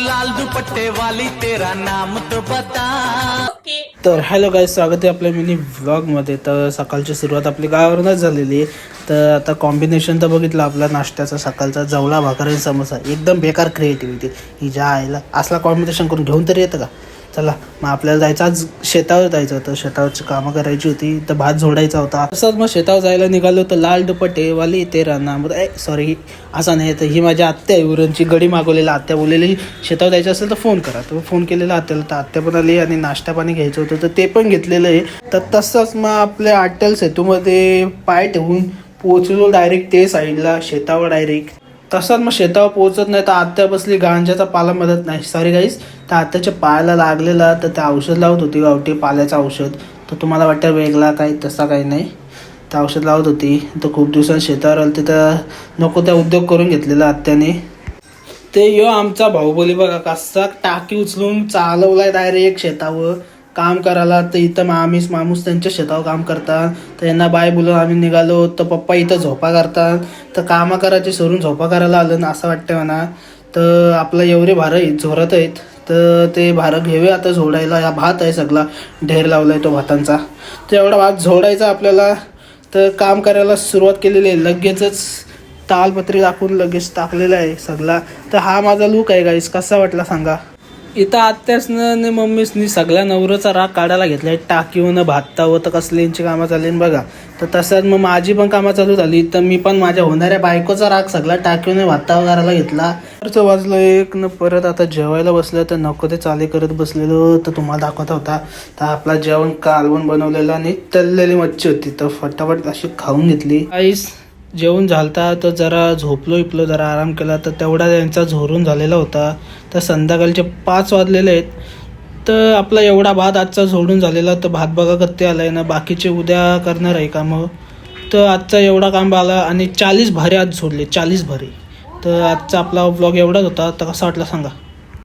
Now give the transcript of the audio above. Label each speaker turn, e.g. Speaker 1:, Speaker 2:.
Speaker 1: लाल दुपट्टे वाली तेरा नाम तो बता।
Speaker 2: तर हॅलो गाईज, स्वागत आहे आपल्या मिनी व्लॉगमध्ये. तर सकाळची सुरुवात आपली गावावरूनच झालेली आहे. तर आता कॉम्बिनेशन तर बघितलं आपला नाश्त्याचा सकाळचा जवळा भाकर आणि समोसा. एकदम बेकार क्रिएटिव्हिटी ही ज्या आईला असला कॉम्बिनेशन करून घेऊन तरी येतं का. चला मग आपल्याला जायचं, आज शेतावर जायचं होतं, शेतावरची कामं करायची होती, तर भात झोडायचा होता. तसंच मग शेतावर जायला निघालो तर लाल दुपट्टे वाली तेरा नाम सॉरी असं नाही. तर ही माझ्या आत्या आहे उरणची, गडी मागवलेला. आत्या बोललेली शेतावर जायचं असेल तर फोन करा. तर फोन केलेला आत्याला, तर आत्या पण आली आणि नाश्ता पाणी घ्यायचं होतं तर ते पण घेतलेलं आहे. तर तसंच मग आपल्या अट्टल सेतूमध्ये पाय ठेवून पोचलो डायरेक्ट ते साईडला शेतावर डायरेक्ट. तसंच मग शेतावर पोहोचत नाही तर आत्या बसली गांजाचा पाला मदत नाही सॉरी गाईस. तर आत्याच्या पायाला लागलेला तर ते औषध लावत होती, गावठी पाल्याचं औषध. तर तुम्हाला वाटतं वेगळा काही, तसा काही नाही. तर औषध लावत होती. तर खूप दिवसांनी शेतावर आलं तर नको त्या उद्योग करून घेतलेला आत्याने. ते यो आमचा भाऊबली बघा कसा टाकी उचलून चालवलाय डायरेक्ट शेतावर काम करायला. तर इथं माणूस त्यांच्या शेतावर काम करतात. तर यांना बाय बोलून आम्ही निघालो. तर पप्पा इथं झोपा करतात. तर कामं करायची सोडून झोपा करायला आलं ना असं वाटतं म्हणा. तर आपलं एवढे भारं झोरत आहेत तर ते भारं घेऊया आता झोडायला. हा भात आहे सगळा ढेर लावला आहे तो भातांचा. तर एवढा भात झोडायचा आपल्याला. तर काम करायला सुरुवात केलेली आहे. लगेचच तालपत्री दाखवून लगेच टाकलेला आहे सगळा. तर हा माझा लूक आहे गाईस, कसा वाटला सांगा. इथं आत्यासनं मम्मीसनी सगळ्या नवऱ्याचा राग काढायला घेतला आहे. टाकीवनं भातावं तर कसल्यांची कामं चालली बघा. तर तसंच मग माझी पण कामं चालू झाली. तर मी पण माझ्या होणाऱ्या बायकोचा राग सगळा टाकीवनं भातावं करायला घेतला. खर्च वाजलं एक न परत आता जेवायला बसलं तर नको ते चाले करत बसलेलो. तर तुम्हाला दाखवता होता. तर आपला जेवण कालवण बनवलेलं आणि तळलेली मच्छी होती. तर फटाफट अशी खाऊन घेतली. आईस जेवण झालता तर जरा झोपलो जरा आराम केला. तर तेवढा त्यांचा झोरून झालेला होता. तर संध्याकाळचे 5 वाजलेले आहेत. तर आपला एवढा भात आजचा झोडून झालेला. तर भात बघा कत्ते आला आहे ना, बाकीचे उद्या करणार आहे का मग. तर आजचा एवढा काम आला आणि 40 भारे आज झोडले, 40 भारे. तर आजचा आपला व्लॉग एवढाच होता. तर कसा वाटला सांगा.